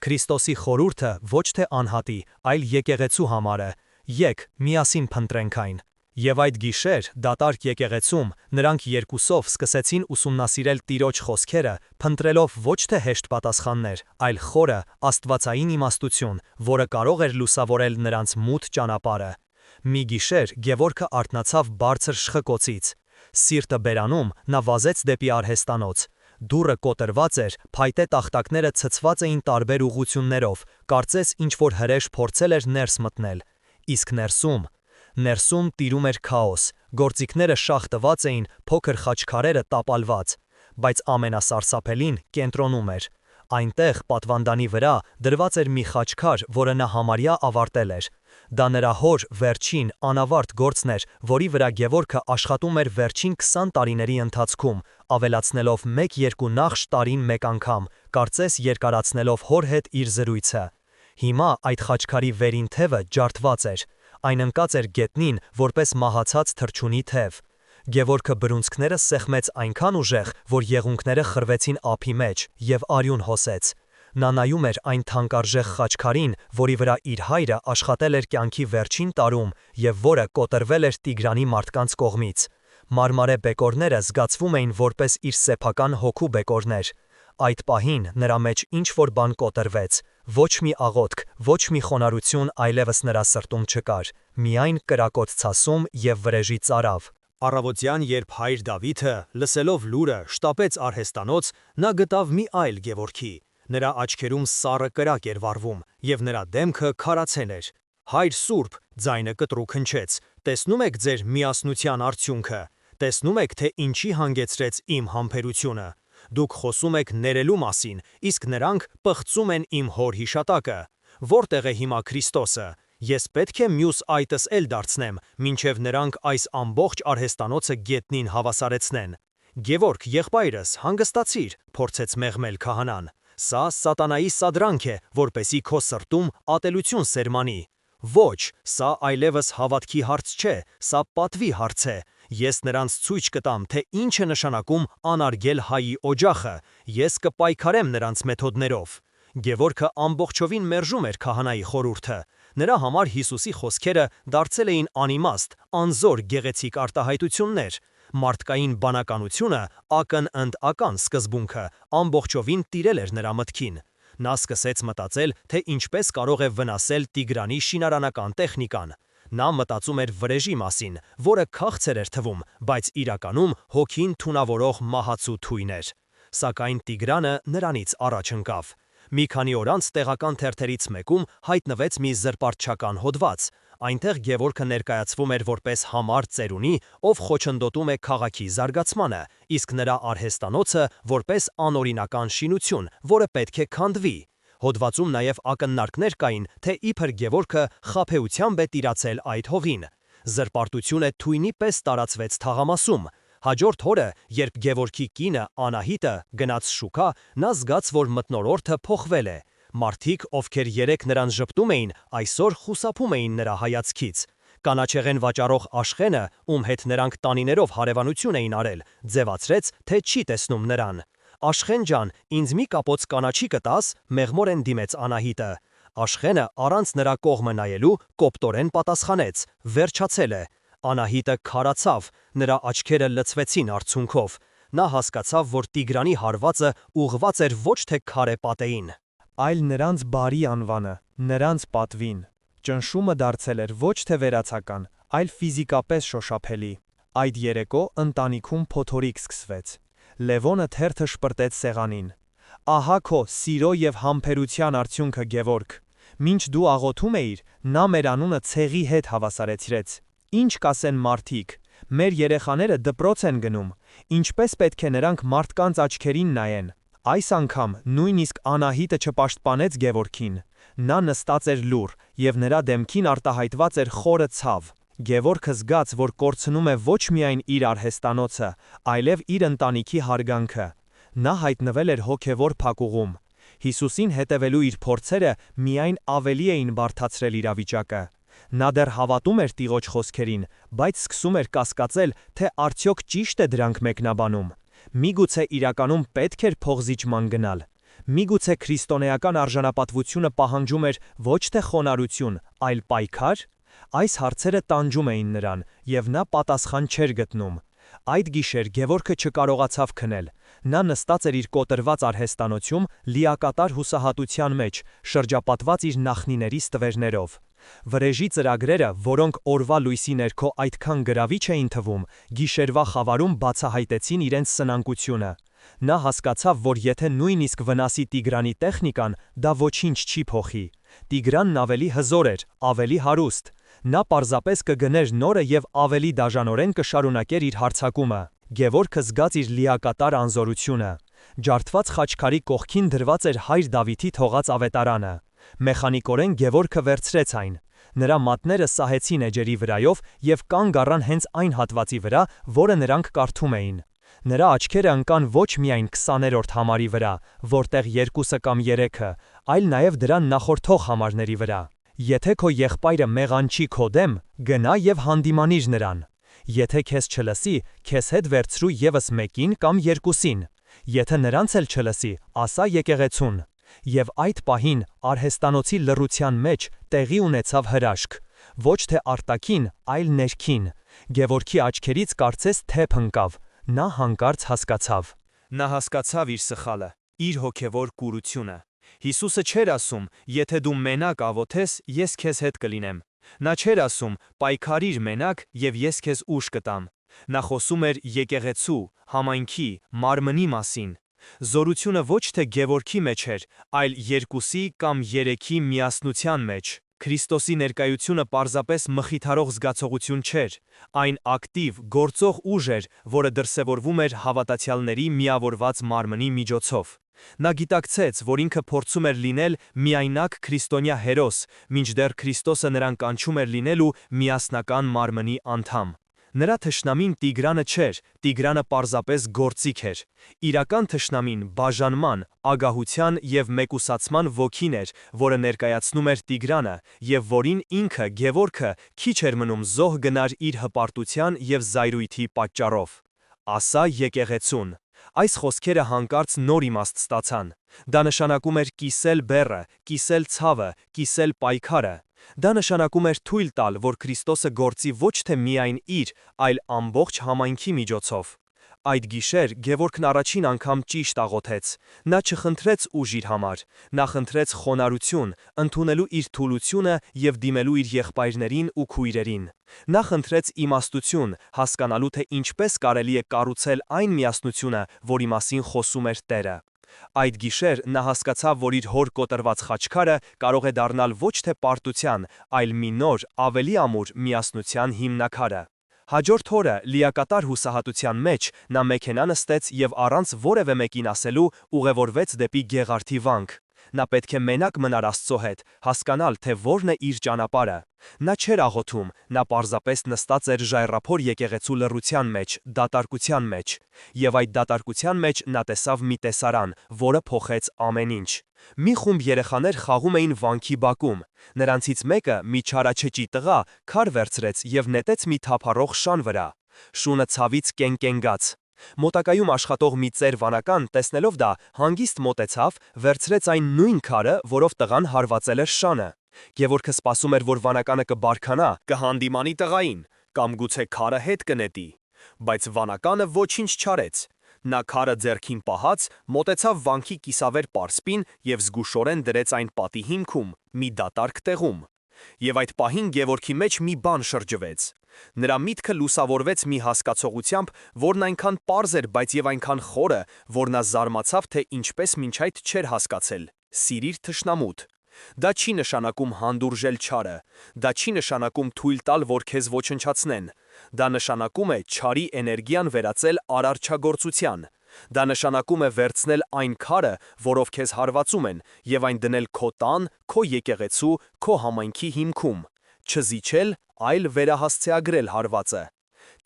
Քրիստոսի խորհուրդը ոչ թե անհատի, այլ եկեղեցու համար է։ Եկ միասին փնտրենք այն։ Եվ այդ գիշեր, դատարկ եկեղեցում, նրանք երկուսով սկսեցին ուսումնասիրել Տիրոջ խոսքերը, փնտրելով ոչ թե հեշտ պատասխաններ, այլ խորը, աստվածային իմաստություն, որը կարող էր լուսավորել նրանց մութ ճանապարհը։ Մի գիշեր Գևորգը արթնացավ բարձր շխկոցից։ Սիրտը բերանում, նա վազեց դեպի արհեստանոց։ Դուռը կոտրված էր, փայտե տախտակները ցցված էին տարբեր ուղղություններով, կարծես ինչ-որ հրեշ փորձել էր ներս մտնել։ Իսկ ներսում տիրում էր քաոս, գործիքները շաղ տված էին, փոքր խաչքարերը տապալված, բայց ամենասարսափելին կենտրոնում էր։ Այնտեղ, պատվանդանի վրա, դրված էր մի խաչքար, որը նա համարյա ավարտել էր։ Դա նրա հոր վերջին, անավարտ գործն էր, որի վրա Գևորգը աշխատում էր վերջին 20 տարիների ընթացքում, ավելացնելով 1-2 նախշ տարին մեկ անգամ, կարծես երկարացնելով հոր հետ իր զրույցը։ Հիմա այդ խաչքարի վերին թևը ջարդված էր։ Այն ընկած էր գետնին, որպես մահացած թռչունի թև։ Գևորգը բռունցքները սեղմեց այնքան ուժեղ, որ եղունգները խրվեցին ափի մեջ, և արյուն հոսեց։ Նա նայում էր այն թանկարժեք խաչքարին, որի վրա իր հայրը աշխատել էր կյանքի վերջին տարում և որը կոտրվել էր Տիգրանի մարդկանց կողմից։ Մարմարե բեկորները զգացվում էին որպես իր սեփական հոգու բեկորներ։ Այդ պահին նրա մեջ ինչ-որ բան կոտրվեց։ Ոչ մի աղոթք, ոչ մի խոնարհություն այլևս նրա սրտում չկար, միայն կրակոտ ցասում և վրեժի ծարավ։ Առավոտյան, երբ հայր Դավիթը, լսելով լուրը, շտապեց արհեստանոց, նա գտավ մի այլ Գևորգի։ Նրա աչքերում սառը կրակ էր վառվում, և նրա դեմքը քարացել էր։ «Հայր Սուրբ», ձայնը կտրուկ հնչեց, «տեսնում եք ձեր միասնության արդյունքը։ Տեսնում եք, թե ինչի հանգեցրեց իմ համբերությունը։ Դուք խոսում եք ներելու մասին, իսկ նրանք պղծում են իմ հոր հիշատակը։ Որտեղ է հիմա Քրիստոսը։ Ես պետք է մյուս այտս էլ դարձնեմ, մինչև նրանք այս ամբողջ արհեստանոցը գետնին հավասարեցնեն։ Գևորգ, եղբայրս, հանգստացիր, փորձեց մեղմել քահանան։ Սա սատանայի սադրանք է, որպեսի քո սրտում ատելություն սերմանի։ Ոչ, սա այլևս հավատքի հարց չէ, սա պատվի հարց է։ Ես նրանց ցույց կտամ, թե ինչ է նշանակում անարգել հայի օջախը, ես կպայքարեմ նրանց մեթոդներով։ Գևորգը ամբողջովին մերժում էր քահանայի խորհուրդը։ Նրա համար Հիսուսի խոսքերը դարձել էին անիմաստ, անզոր գեղեցիկ արտահայտություններ։ Մարդկային բանականությունը, ակն-ընդ-ական սկզբունքը, ամբողջովին տիրել էր նրա մտքին։ Նա սկսեց մտածել, թե ինչպես կարող է վնասել Տիգրանի շինարանական տեխնիկան։ Նա մտածում էր վրեժի մասին, որը քաղցր էր թվում, բայց իրականում հոգին թունավորող մահացու թույն էր։ Սակայն Տիգրանը նրանից առաջ ընկավ։ Մի քանի օր անց տեղական թերթերից մեկում հայտնվեց մի զրպարտչական հոդված։ Այնտեղ Գևորգը ներկայացվում էր որպես համառ ծերունի, ով խոչընդոտում է քաղաքի զարգացմանը, իսկ նրա արհեստանոցը որպես անօրինական շինություն, որը պետք է քանդվի։ Հոդվածում նաև ակնարկներ կային, թե իբր Գևորգը խաբեությամբ է տիրացել այդ հողին։ Զրպարտությունը թույնի պես տարածվեց թաղամասում։ Հաջորդ օրը, երբ Գևորգի կինը Անահիտը գնաց շուկա, նա զգաց, որ մթնոլորտը փոխվել է։ Մարդիկ, ովքեր երեկ նրան ժպտում էին, այսօր խուսափում էին նրա հայացքից։ Կանաչեղեն վաճառող Աշխենը, ում հետ նրանք տանիներով հարևանություն էին արել, ձևացրեց, թե չի տեսնում նրան։ Աշխեն ջան, ինձ մի կապոց կանաչի կտաս, մեղմորեն դիմեց Անահիտը։ Աշխենը առանց նրա կողմը նայելու կոպտորեն պատասխանեց. վերջացել է։ Անահիտը քարացավ, նրա աչքերը լցվեցին արցունքով։ Նա հասկացավ, որ Տիգրանի հարվածը ուղղված էր ոչ թե քարե պատեին,
այլ նրանց բարի անվանը, նրանց պատվին։ Ճնշումը դարձել էր ոչ թե վերացական, այլ ֆիզիկապես շոշափելի։ Այդ երեկո ընտանիքում փոթորիկ սկսվեց։ Լևոնը թերթը շպրտեց սեղանին։ Ահա քո սիրո եւ համբերության արդյունքը, Գևորգ։ Մինչ դու աղոթում էիր, նա մեր անունը ցեղի հետ հավասարեցրեց։ Ինչ կասեն մարդիկ։ Մեր երեխաները դպրոց են գնում։ Ինչպես պետք է նրանք մարդկանց աչքերին նայեն։ Այս անգամ նույնիսկ Անահիտը չպաշտպանեց Գևորգին։ Նա նստած էր լուռ, եւ նրա դեմքին արտահայտված էր խորը ցավ։ Գևորգը զգաց, որ կորցնում է ոչ միայն իր արհեստանոցը, այլև իր ընտանիքի հարգանքը։ Նա հայտնվել էր հոգևոր փակուղում։ Հիսուսին հետևելու իր փորձերը միայն ավելի էին բարդացրել իրավիճակը։ Նա դեռ հավատում էր Տիրոջ խոսքերին, բայց սկսում էր կասկածել, թե արդյոք ճիշտ է դրանք մեկնաբանում։ Միգուցե իրականում պետք էր փողզիջման գնալ։ Միգուցե քրիստոնեական արժանապատվությունը պահանջում էր ոչ թե խոնարհություն, այլ պայքար։ Այս հարցերը տանջում էին նրան, եւ նա պատասխան չէր գտնում։ Այդ գիշեր Գևորգը չկարողացավ քնել։ Նա նստած էր իր կոտրված արհեստանոցում լիակատար հուսահատության մեջ, շրջապատված իր նախնիների ստվերներով։ Վրեժի ծրագրերը, որոնք օրվա լույսի ներքո այդքան գրավիչ էին թվում, գիշերվա խավարում բացահայտեցին իրենց սնանկությունը։ Նա հասկացավ, որ եթե նույնիսկ վնասի Տիգրանի տեխնիկան, դա ոչինչ չի փոխի։ Տիգրանն ավելի հզոր էր, ավելի հարուստ։ Նա պարզապես կգներ նորը եւ ավելի դաժանորեն կշարունակեր իր հարձակումը։ Գևորգը զգաց իր լիակատար անզորությունը։ Ջարդված խաչքարի կողքին դրված էր հայր Դավիթի թողած ավետարանը։ Մեխանիկորեն Գևորգը վերցրեց այն։ Նրա մատները սահեցին էջերի վրայով եւ կանգ առան հենց այն հատվածի վրա, որը նրանք կարդում էին։ Նրա աչքերը ընկան ոչ միայն 20-րդ համարի վրա, որտեղ 2-ը կամ 3-ը, այլ նաև դրան նախորդող համարների վրա։ Եթե քո եղբայրը մեղանչի քո դեմ, գնա եւ հանդիմանիր նրան։ Եթե քեզ չլսի, քեզ հետ վերցրու եւս մեկին կամ երկուսին։ Եթե նրանց էլ չլսի, ասա եկեղեցուն։ Եվ այդ պահին արհեստանոցի լռության մեջ տեղի ունեցավ հրաշք։ Ոչ թե արտաքին, այլ ներքին։ Գևորգի աչքերից կարծես թեփ ընկավ։ Նա հանկարծ հասկացավ։ Նա հասկացավ իր սխալը, իր հոգևոր կուրությունը։ Հիսուսը չէր ասում, եթե դու մենակ աղոթես, ես քեզ հետ կլինեմ։ Նա չէր ասում, պայքարիր մենակ եւ ես քեզ ուժ կտամ։ Նա խոսում էր եկեղեցու, համայնքի, մարմնի մասին։ Զորությունը ոչ թե Գևորգի մեջ էր, այլ 2-ի կամ 3-ի միասնության մեջ։ Քրիստոսի ներկայությունը պարզապես մխիթարող զգացողություն չէր, այն ակտիվ, գործող ուժ էր, որը դրսևորվում էր հավատացյալների միավորված մարմնի միջոցով։ Նա գիտակցեց, որ ինքը փորձում էր լինել միայնակ քրիստոնյա հերոս, մինչդեռ Քրիստոսը նրան կանչում էր լինելու միասնական մարմնի անդամ։ Նրա թշնամին Տիգրանը չէր, Տիգրանը պարզապես գործիք էր։ Իրական թշնամին բաժանման, ագահության և մեկուսացման ոգին էր, որը ներկայացնում էր Տիգրանը, և որին ինքը Գևորգը քիչ էր մնում զոհ գնար իր հպարտության և զայրույթի պատճառով։ Ասա եկեղեցուն։ Այս խոսքերը հանկարծ նոր իմաստ ստացան։ Դա նշանակում էր կիսել բեռը, կիսել ցավը, կիսել պայքարը։ Դա նշանակում էր թույլ տալ, որ Քրիստոսը գործի ոչ թե միայն իր, այլ ամբողջ համայնքի միջոցով։ Այդ գիշեր Գևորգն առաջին անգամ ճիշտ աղոթեց։ Նա չխնդրեց ուժ իր համար, նա խնդրեց խոնարհություն, ընդունելու իր թուլությունը և դիմելու իր եղբայրներին ու քույրերին։ Նա խնդրեց իմաստություն, հասկանալու թե ինչպես կարելի է կառուցել այն միասնությունը, որի մասին խոսում էր Տերը։ Այդ գիշեր նա հասկացավ, որ իր հոր կոտրված խաչքարը կարող է դառնալ ոչ թե պարտության, այլ մի նոր, ավելի ամուր միասնության հիմնաքարը։ Հաջորդ օրը լիակատար հուսահատության մեջ նա մեքենա նստեց և առանց որևէ մեկին ասելու ուղևորվեց դեպի Գեղարդի վանք։ Նա պետք է մենակ մնար Աստծո հետ, հասկանալ, թե որն է իր ճանապարհը։ Նա չէր աղոթում, նա պարզապես նստած էր ժայռափոր եկեղեցու լռության մեջ, դատարկության մեջ։ Եվ այդ դատարկության մեջ նա տեսավ մի տեսարան, որը փոխեց ամեն ինչ։ Մի խումբ երեխաներ խաղում էին վանքի բակում։ Նրանցից մեկը, մի չարաչճի տղա, քար վերցրեց և նետեց մի թափառող շան վրա։ Շունը ցավից կենկենգաց։ Մոտակայում աշխատող մի ծեր վանական, տեսնելով դա, հանգիստ մոտեցավ, վերցրեց այն նույն քարը, որով տղան հարվածել էր շանը։ Գևորգը սպասում էր, որ վանականը կբարքանա, կհանդիմանի տղային, կամ գուցե քարը հետ կնետի։ Բայց վանականը ոչինչ չարեց։ Նա քարը ձեռքին պահած, մոտեցավ վանքի կիսավեր պարսպին և զգուշորեն դրեց այն պատի հիմքում, մի դատարկ տեղում։ Եվ այդ պահին Գևորգի մեջ մի բան շրջվեց։ Նրա միտքը լուսավորվեց մի հասկացողությամբ, որն այնքան պարզ էր, բայց և այնքան խորը, որ նա զարմացավ, թե ինչպես մինչ այդ չէր հասկացել. «Սիրիր թշնամուդ»։ Դա չի նշանակում հանդուրժել չարը, դա չի նշանակում թույլ տալ, որ քեզ ոչնչացնեն։ Դա նշանակում է չարի էներգիան վերածել արարչագործության։ Դա նշանակում է վերցնել այն քարը, որով քեզ հարվածում են, և այն դնել քո տան, քո եկեղեցու, քո համայնքի հիմքում։ Չզիջել, այլ վերահասցեագրել հարվածը։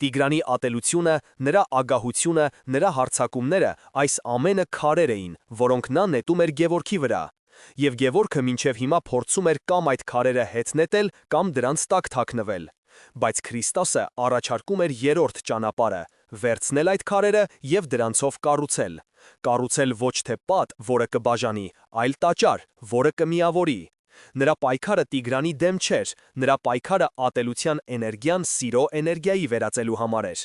Տիգրանի ատելությունը, նրա ագահությունը, նրա հարձակումները, այս ամենը քարեր էին, որոնք նա նետում էր Գևորգի վրա։ Եվ Գևորգը մինչև հիմա փորձում էր կամ այդ քարերը հետ նետել, կամ դրանց տակ թաքնվել։ Բայց Քրիստոսը առաջարկում էր երրորդ ճանապարհը՝ վերցնել այդ քարերը և դրանցով կառուցել։ Կառուցել ոչ թե պատ, որը կբաժանի, այլ տաճար, որը կմիավորի։ Նրա պայքարը Տիգրանի դեմ չէր, նրա պայքարը ատելության էներգիան սիրո էներգիայի վերածելու համար էր։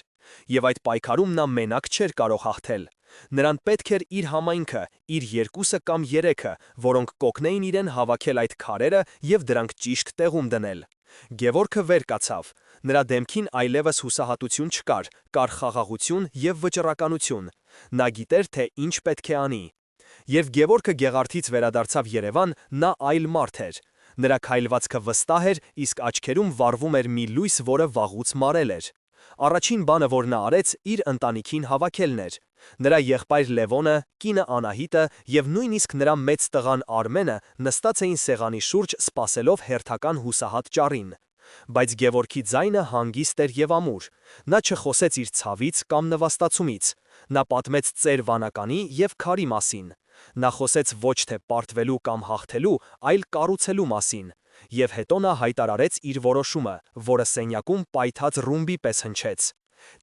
Եվ այդ պայքարում նա մենակ չէր կարող հաղթել։ Նրան պետք էր իր համայնքը, իր երկուսը կամ երեքը, որոնք կօգնեին իրեն հավաքել այդ քարերը և դրանք ճիշտ տեղում դնել։ Գևորգը վեր կացավ։ Նրա դեմքին այլևս հուսահատություն չկար, կար խաղաղություն և վճռականություն։ Նա գիտեր, թե ինչ պետք է անի։ Երբ Գևորգը Գեղարդից վերադարձավ Երևան, նա այլ մարդ էր։ Նրա քայլվածքը վստահ էր, իսկ աչքերում վառվում էր մի լույս, որը վաղուց մարել էր։ Առաջին բանը, որ նա արեց, իր ընտանիքին հավաքելն էր։ Նրա եղբայր Լևոնը, կինը Անահիտը և նույնիսկ նրա մեծ տղան Արմենը նստած էին սեղանի շուրջ, սպասելով հերթական հուսահատ ճառին։ Բայց Գևորգի ձայնը հանգիստ էր և ամուր։ Նա չխոսեց իր ցավից կամ նվաստացումից։ Նա պատմեց ծեր վանականի և քարի մասին։ Նա խոսեց ոչ թե պարտվելու կամ հաղթելու, այլ կառուցելու մասին։ Եվ հետո նա հայտարարեց իր որոշումը, որը սենյակում պայթած ռումբի պես հնչեց։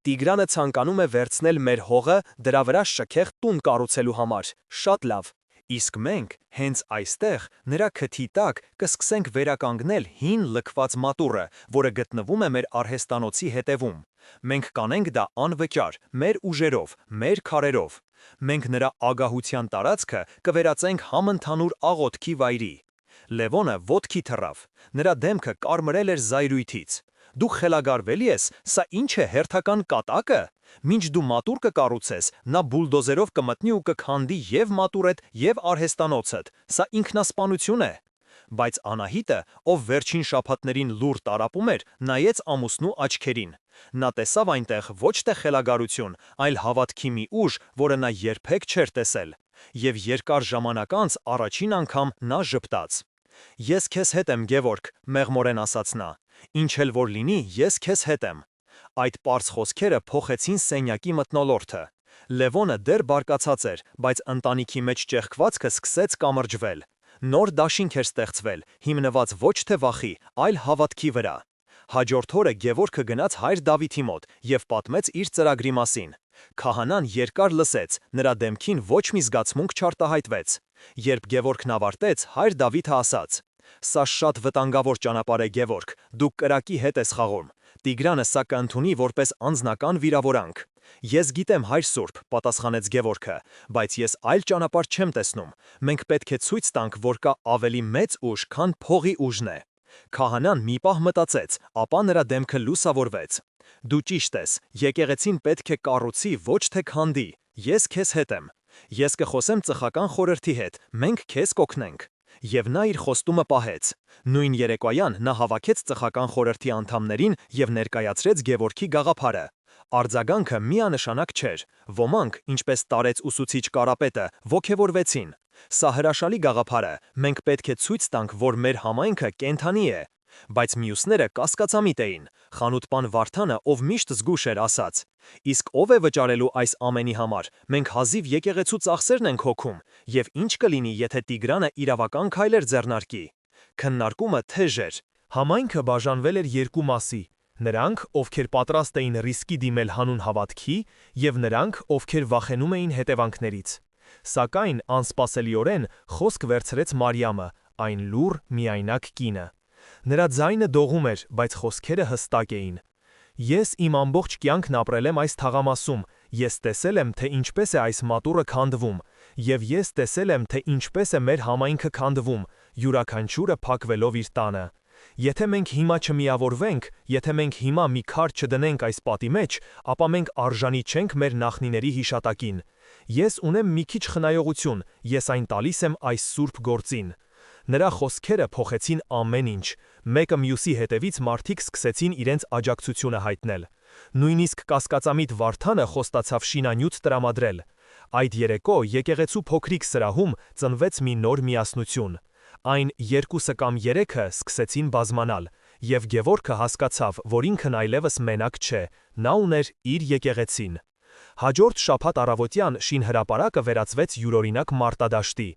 Տիգրանը ցանկանում է վերցնել մեր հողը, դրա վրա շքեղ տուն կառուցելու համար։ Շատ լավ։ Իսկ մենք հենց այստեղ, նրա քթի տակ, կսկսենք վերականգնել հին լքված մատուռը, որը գտնվում է մեր արհեստանոցի հետևում։ Մենք կանենք դա անվճար, մեր ուժերով, մեր քարերով։ Մենք նրա ագահության տարածքը կվերածենք համընդհանուր աղոթքի վայրի։ Լևոնը ոտքի թռավ։ Նրա դեմքը կարմրել էր զայրույթից։ Դու խելագարվելի ես, սա ինչ է հերթական կատակը։ Մինչ դու մատուռ կկառուցես, նա բուլդոզերով կմտնի ու կքանդի և մատուռդ, և արհեստանոցդ։ Սա ինքնասպանություն է։
Բայց Անահիտը, ով վերջին շաբաթներին լուր տարապում էր, նայեց ամուսնու աչքերին։ Նա տեսավ այնտեղ ոչ թե խելագարություն, այլ հավատքի մի ուժ, որը նա երբեք չէր տեսել։ Եվ երկար ժամանակ անց առաջին անգամ նա ժպտաց։ Ես քեզ հետ եմ, Գևորգ, մեղմորեն ասաց նա։ Ինչ էլ որ լինի, ես քեզ հետ եմ։ Այդ պարզ խոսքերը փոխեցին սենյակի մթնոլորտը։ Լևոնը դեռ բարկացած էր, բայց ընտանիքի մեջ ճեղքվածքը սկսեց կամրջվել։ Նոր դաշինք էր ստեղծվել, հիմնված ոչ թե վախի, այլ հավատքի վրա։ Հաջորդ օրը Գևորգը գնաց հայր Դավիթի մոտ և պատմեց իր ծրագրի մասին։ Քահանան երկար լսեց, նրա դեմքին ոչ մի զգացմունք չարտահայտվեց։ Երբ Գևորգն ավարտեց, հայր Դավիթը ասաց. «Սա շատ վտանգավոր ճանապարհ է, Գևորգ, դու կրակի հետ ես խաղում։ Տիգրանը սա կընդունի որպես անձնական վիրավորանք»։ Ես գիտեմ, հայր Սուրբ, պատասխանեց Գևորգը, բայց ես այլ ճանապարհ չեմ տեսնում։ Մենք պետք է ցույց տանք, որ կա ավելի մեծ ուժ, քան փողի ուժն է։ Քահանան մի պահ մտածեց, ապա նրա դեմքը լուսավորվեց։ Դու ճիշտ ես, եկեղեցին պետք է կառուցի, ոչ թե քանդի։ Ես քեզ հետ եմ։ Ես կխոսեմ ծխական խորհրդի հետ, մենք քեզ կօգնենք։ Եվ նա իր խոստումը պահեց։ Նույն երեկոյան նա հավաքեց ծխական խորհրդի անդամներին և ներկայացրեց Գևորգի գաղափարը։ Արձագանքը միանշանակ չէր։ Ոմանք, ինչպես տարեց ուսուցիչ Կարապետը, ոգևորվեցին։ Սա հրաշալի գաղափար է, մենք պետք է ցույց տանք, որ մեր համայնքը կենդանի է։ Բայց մյուսները կասկածամիտ էին։ Խանութպան Վարդանը, ով միշտ զգուշ էր, ասաց. Իսկ ով է վճարելու այս ամենի համար։ Մենք հազիվ եկեղեցու ծախսերն ենք հոգում, եւ ինչ կլինի, եթե Տիգրանը իրավական քայլեր ձեռնարկի։ Քննարկումը թեժ էր։
Համայնքը բաժանվել էր երկու մասի. նրանք, ովքեր պատրաստ էին ռիսկի դիմել հանուն հավատքի, եւ նրանք, ովքեր վախենում էին հետևանքներից։ Սակայն անսպասելիորեն խոսք վերցրեց Մարիամը, այն լուռ, միայնակ կինը։ Նրա ձայնը դողում էր, բայց խոսքերը հստակ էին։ Ես իմ ամբողջ կյանքն ապրել եմ այս թաղամասում, ես տեսել եմ, թե ինչպես է այս մատուռը քանդվում, եւ ես տեսել եմ, թե ինչպես է մեր համայնքը քանդվում, յուրաքանչյուրը փակվելով իր տանը։ Եթե մենք հիմա չմիավորվենք, եթե մենք հիմա մի քար չդնենք այս պատի մեջ, ապա մենք արժանի չենք մեր նախնիների հիշատակին։ Ես ունեմ մի քիչ խնայողություն, ես այն տալիս եմ այս սուրբ գործին։ Նրա խոսքերը փոխեցին ամեն ինչ։ Մեկը մյուսի հետևից մարդիկ սկսեցին իրենց աջակցությունը հայտնել։ Նույնիսկ կասկածամիտ Վարդանը խոստացավ շինանյութ տրամադրել։ Այդ երեկո եկեղեցու փոքրիկ սրահում ծնվեց մի նոր միասնություն։ Այն երկուսը կամ երեքը սկսեցին բազմանալ, եւ Գևորգը հասկացավ, որ ինքն այլևս մենակ չէ, նա ուներ իր եկեղեցին։ Հաջորդ շաբաթ առավոտյան շինհրապարակը վերածվեց յուրօրինակ մարտադաշտի։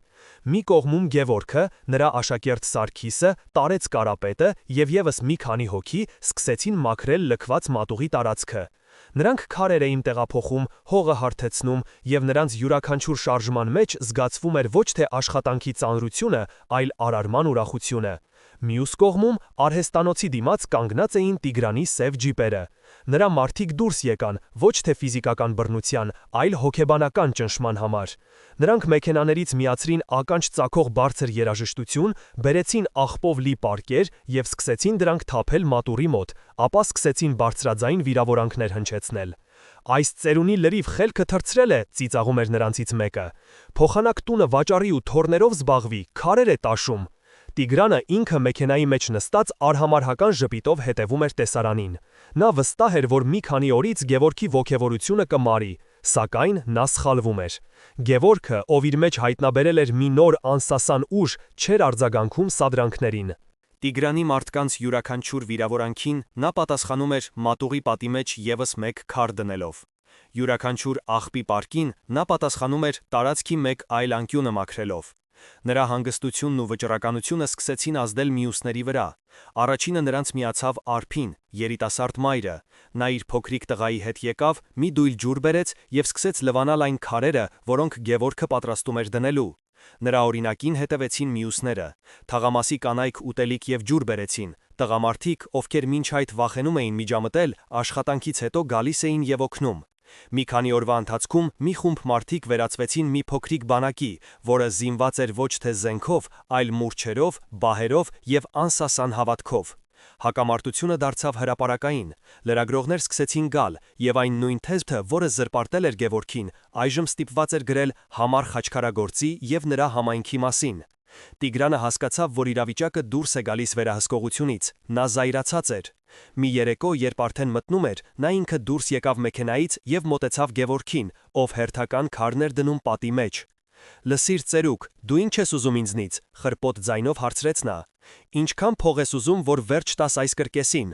Մի կողմում Գևորգը, նրա աշակերտ Սարգիսը, տարեց Կարապետը եւ եւս մի քանի հոգի սկսեցին մաքրել լքված մատուղի տարածքը։ Նրանք քարեր էին տեղափոխում, հողը հարթեցնում, եւ նրանց յուրաքանչյուր շարժման մեջ զգացվում էր ոչ թե աշխատանքի ծանրությունը, այլ արարման ուրախությունը։ Մյուս կողմում արհեստանոցի դիմաց կանգնած էին Տիգրանի սև ջիպերը։ Նրա մարդիկ դուրս եկան, ոչ թե ֆիզիկական բռնության, այլ հոգեբանական ճնշման համար։ Նրանք մեքենաներից միացրին ականջ ծակող բարձր երաժշտություն, բերեցին աղբով լի պարկեր եւ սկսեցին դրանք թափել մատուռի մոտ, ապա սկսեցին բարձրաձայն վիրավորանքներ հնչեցնել։ Այս ծերունի լրիվ խելքը թռցրել է, ծիծաղում էր նրանցից մեկը։ Փոխանակ տունը վաճառի ու թորներով զբաղվի, քարեր է տաշում։ Տիգրանը ինքը մեքենայի մեջ նստած արհամարհական ժպիտով հետևում էր տեսարանին։ Նա վստահ էր, որ մի քանի օրից Գևորգի ոգևորությունը կմարի, սակայն նա սխալվում էր։ Գևորգը, ով իր մեջ հայտնաբերել էր մի նոր անսասան ուժ, չէր արձագանքում սադրանքներին։
Տիգրանի մարդկանց յուրաքանչյուր վիրավորանքին նա պատասխանում էր մատուղի պատի մեջ եւս մեկ քար դնելով։ Յուրաքանչյուր աղբի պարկին նա պատասխանում էր տարածքի մեկ այլ անկյունը մաքրելով։ Նրա հանգստությունն ու վճռականությունը սկսեցին ազդել մյուսների վրա։ Առաջինը նրանց միացավ Արփին, երիտասարդ մայրը։ Նա իր փոքրիկ տղայի հետ եկավ, մի դույլ ջուր բերեց եւ սկսեց լվանալ այն քարերը, որոնք Գևորգը պատրաստում էր դնելու։ Նրա օրինակին հետևեցին մյուսները։ Թաղամասի կանայք ուտելիք եւ ջուր բերեցին։ Տղամարդիկ, ովքեր մինչ այդ վախենում էին միջամտել, աշխատանքից հետո գալիս էին եւ օգնում։ Մի քանի օրվա ընթացքում մի խումբ մարդիկ վերածվեցին մի փոքրիկ բանակի, որը զինված էր ոչ թե զենքով, այլ մուրչերով, բահերով եւ անսասան հավատքով։ Հակամարտությունը դարձավ հրապարակային։ Լրագրողներ սկսեցին գալ, եւ այն նույն թեզը, որը զրպարտել էր Գևորգին, այժմ ստիպված էր գրել համառ խաչքարագործի եւ նրա համայնքի մասին։ Տիգրանը հասկացավ, որ իրավիճակը դուրս է գալիս վերահսկողությունից, նա զայրացած էր։ Մի երեկո, երբ արդեն մտնում էր, նա ինքը դուրս եկավ մեքենայից և մոտեցավ Գևորգին, ով հերթական քարն էր դնում պատի մեջ։ «Լսիր ծերուկ, դու ինչ ես ուզում ինձնից», խրպոտ ձայնով հարցրեց նա։ «Ինչքան փող ես ուզում, որ վերջ տաս այս կրկեսին»։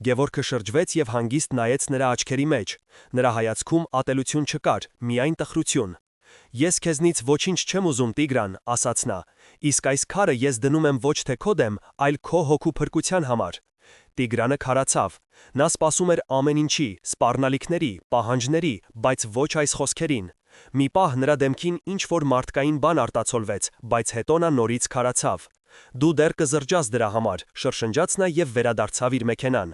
Գևորգը շրջվեց և հանգիստ նայեց նրա աչքերի մեջ։ Նրա հայացքում ատելություն չկար, միայն տխրություն։ «Ես քեզնից ոչինչ չեմ ուզում, Տիգրան», ասաց նա, «իսկ այս քարը ես դնում եմ ոչ թե քո դեմ, այլ քո հոգու փրկության համար»։ Տիգրանը քարացավ։ Նա սպասում էր ամեն ինչի, սպառնալիքների, պահանջների, բայց ոչ այս խոսքերին։ Մի պահ նրա դեմքին ինչ-որ մարդկային բան արտացոլվեց, բայց հետո նա նորից քարացավ։ «Դու դեռ կզրջաս դրա համար», շրշնջաց նա և վերադարձավ իր մեքենան։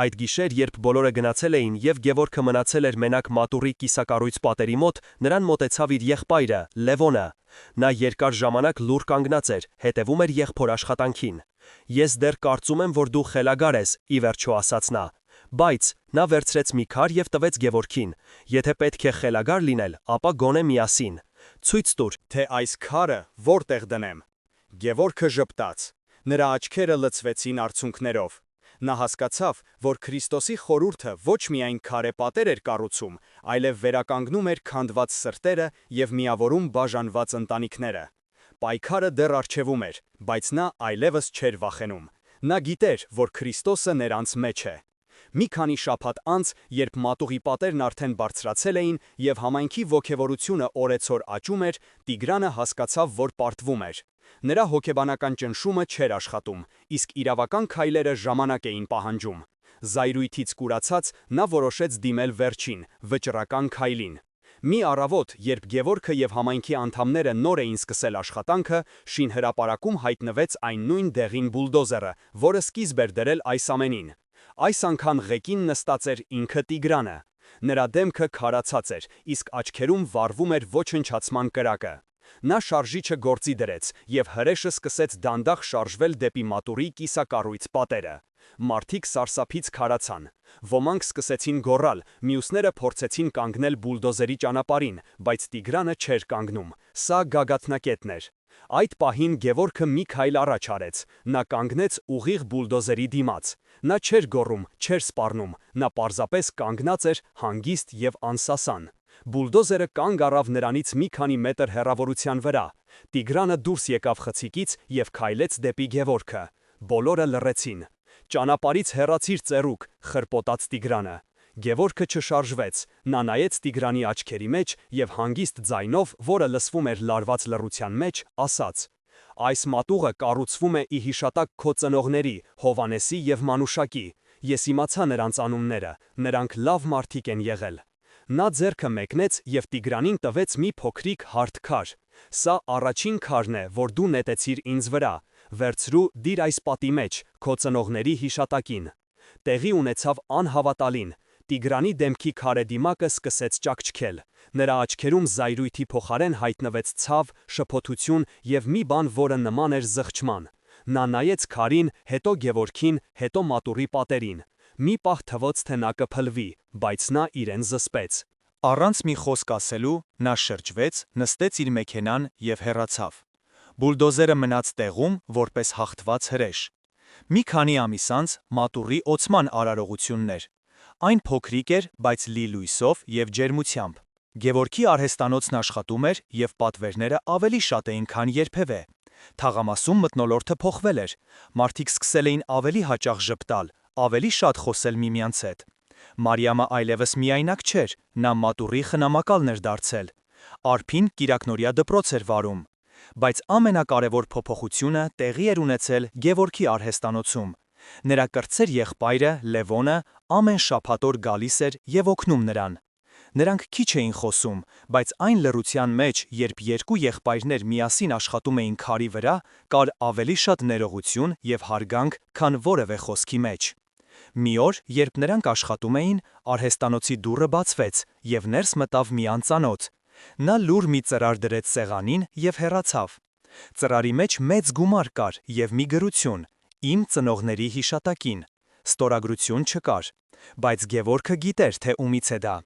Այդ գիշեր, երբ բոլորը գնացել էին և Գևորգը մնացել էր մենակ մատուռի կիսակառույց պատերի մոտ, նրան մոտեցավ իր եղբայրը՝ Լևոնը։ Նա երկար ժամանակ լուռ կանգնած էր, հետևում էր եղբոր աշխատանքին։ «Ես դեռ կարծում եմ, որ դու խելագար ես», ի վերջո ասաց նա։ Բայց նա վերցրեց մի քար և տվեց Գևորգին։ «Եթե պետք է խելագար լինել, ապա գոնե միասին։ Ցույց տուր, թե այս քարը որտեղ դնեմ»։ Գևորգը ժպտաց։ Նրա աչքերը լցվեցին արցունքներով։ Նա հասկացավ, որ Քրիստոսի խորհուրդը ոչ միայն քարե պատեր էր կառուցում, այլև վերականգնում էր քանդված սրտերը և միավորում բաժանված ընտանիքները։ Պայքարը դեռ առջևում էր, բայց նա այլևս չէր վախենում։ Նա գիտեր, որ Քրիստոսը նրանց մեջ է։ Մի քանի շաբաթ անց, երբ մատուռի պատերն արդեն բարձրացել էին և համայնքի ոգևորությունը օրեցօր աճում էր, Տիգրանը հասկացավ, որ պարտվում էր։ Նրա հոգեբանական ճնշումը չէր աշխատում, իսկ իրավական քայլերը ժամանակ էին պահանջում։ Զայրույթից կուրացած, նա որոշեց դիմել վերջին, վճռական քայլին։ Մի առավոտ, երբ Գևորգը և համայնքի անդամները նոր էին սկսել աշխատանքը, շինհրապարակում հայտնվեց այն նույն դեղին բուլդոզերը, որը սկիզբ էր դրել այս ամենին։ Այս անգամ ղեկին նստած էր ինքը Տիգրանը։ Նրա դեմքը քարացած էր, իսկ աչքերում վառվում էր ոչնչացման կրակը։ Նա շարժիչը գործի դրեց, և հրեշը սկսեց դանդաղ շարժվել դեպի մատուռի կիսակառույց պատերը։ Մարդիկ սարսափից քարացան։ Ոմանք սկսեցին գոռալ, մյուսները փորձեցին կանգնել բուլդոզերի ճանապարհին, բայց Տիգրանը չէր կանգնում։ Սա գագաթնակետն էր։ Այդ պահին Գևորգը մի քայլ առաջ արեց։ Նա կանգնեց ուղիղ բուլդոզերի դիմաց։ Նա չէր գոռում, չէր սպառնում, նա պարզապես կանգնած էր, հանգիստ և անսասան։ Բուլդոզերը կանգ առավ նրանից մի քանի մետր հեռավորության վրա։ Տիգրանը դուրս եկավ խցիկից և քայլեց դեպի Գևորգը։ Բոլորը լռեցին։ «Ճանապարհից հեռացիր, ծերուկ», խրպոտաց Տիգրանը։ Գևորգը չշարժվեց։ Նա նայեց Տիգրանի աչքերի մեջ և հանգիստ ձայնով, որը լսվում էր լարված լռության մեջ, ասաց. «Այս մատուռը կառուցվում է ի հիշատակ քո ծնողների՝ Հովհաննեսի և Մանուշակի։ Ես իմացա նրանց անունները, նրանք լավ մարդիկ են եղել»։ Նա ձեռքը մեկնեց և Տիգրանին տվեց մի փոքրիկ հարթ քար։ «Սա առաջին քարն է, որ դու նետեցիր ինձ վրա։ Վերցրու, դիր այս պատի մեջ, քո ծնողների հիշատակին»։ Տեղի ունեցավ անհավատալին։ Տիգրանի դեմքի քարե դիմակը սկսեց ճաքճքել։ Նրա աչքերում զայրույթի փոխարեն հայտնվեց ցավ, շփոթություն և մի բան, որը նման էր զղջման։ Նա նայեց քարին, հետո Գևորգին, հետո մատուռի պատերին։ Մի պահ թվաց, թե նա կփլվի, բայց նա իրեն զսպեց։
Առանց մի խոսք ասելու, նա շրջվեց, նստեց իր մեքենան և հեռացավ։ Բուլդոզերը մնաց տեղում, որպես հաղթված հրեշ։ Մի քանի ամիս անց մատուռի օծման արարողությունն էր։ Այն փոքրիկ էր, բայց լի լույսով և ջերմությամբ։ Գևորգի արհեստանոցն աշխատում էր, և պատվերները ավելի շատ էին, քան երբևէ։ Թաղամասում մթնոլորտը փոխվել էր։ Մարդիկ սկսել էին ավելի հաճախ ժպտալ, ավելի շատ խոսել միմյանց հետ։ Մարիամը այլևս միայնակ չէր, նա մատուռի խնամակալն էր դարձել։ Արփին կիրակնօրյա դպրոց էր վարում։ Բայց ամենակարևոր փոփոխությունը տեղի էր ունեցել Գևորգի արհեստանոցում։ Նրա կրտսեր եղբայրը՝ Լևոնը, ամեն շաբաթ օր գալիս էր և օգնում նրան։ Նրանք քիչ էին խոսում, բայց այն լռության մեջ, երբ երկու եղբայրներ միասին աշխատում էին քարի վրա, կար ավելի շատ ներողություն և հարգանք, քան որևէ խոսքի մեջ։ Մի օր, երբ նրանք աշխատում էին, արհեստանոցի դուռը բացվեց, և ներս մտավ մի անծանոթ։ Նա լուռ մի ծրար դրեց սեղանին և հեռացավ։ Ծրարի մեջ մեծ գումար կար և մի գրություն՝ «Իմ ծնողների հիշատակին»։ Ստորագրություն չկար։ Բայց Գևորգը գիտեր, թե ումից է դա։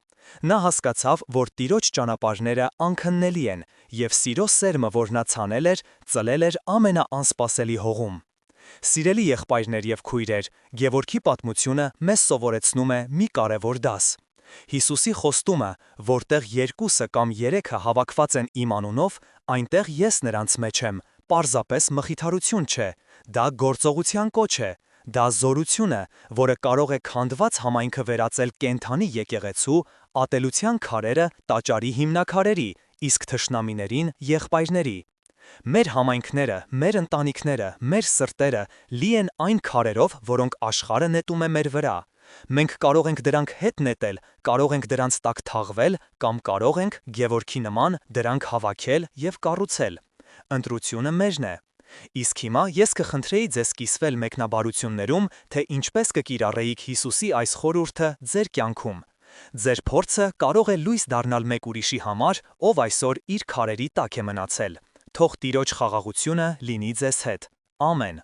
Նա հասկացավ, որ Տիրոջ ճանապարհները անքննելի են, եւ սիրո սերմը, որ նա ցանել էր, ծլել էր ամենաանսպասելի հողում։ Սիրելի եղբայրներ եւ քույրեր, Գևորգի պատմությունը մեզ սովորեցնում է մի կարևոր դաս։ Հիսուսի խոստումը, որտեղ երկուսը կամ երեքը հավաքված են իմ անունով, այնտեղ ես նրանց մեջ եմ, պարզապես մխիթարություն չէ, դա գործողության կոչ է, դա զորություն է, որը կարող է քանդված համայնքը վերածել կենդանի եկեղեցու, ատելության քարերը տաճարի հիմնաքարերի, իսկ թշնամիներին եղբայրների։ Մեր համայնքները, մեր ընտանիքները, մեր սրտերը լի են այն քարերով, որոնք աշխարհը նետում է մեր վրա։ Մենք կարող ենք դրանք հետ նետել, կարող ենք դրանց տակ թաղվել կամ կարող ենք, Գևորգի նման, դրանք հավաքել եւ կառուցել։ Ընտրությունը մերն է։ Իսկ հիմա ես կխնդրեի ձեզ կիսվել մեկնաբարություններում, թե ինչպես կկիրառեիք Հիսուսի այս խորհուրդը ձեր կյանքում։ Ձեր փորձը կարող է լույս դառնալ մեկ ուրիշի համար, ով այսօր իր քարերի տակ է մնացել։ Թող Տիրոջ խաղաղությունը լինի ձեզ հետ։ Ամեն։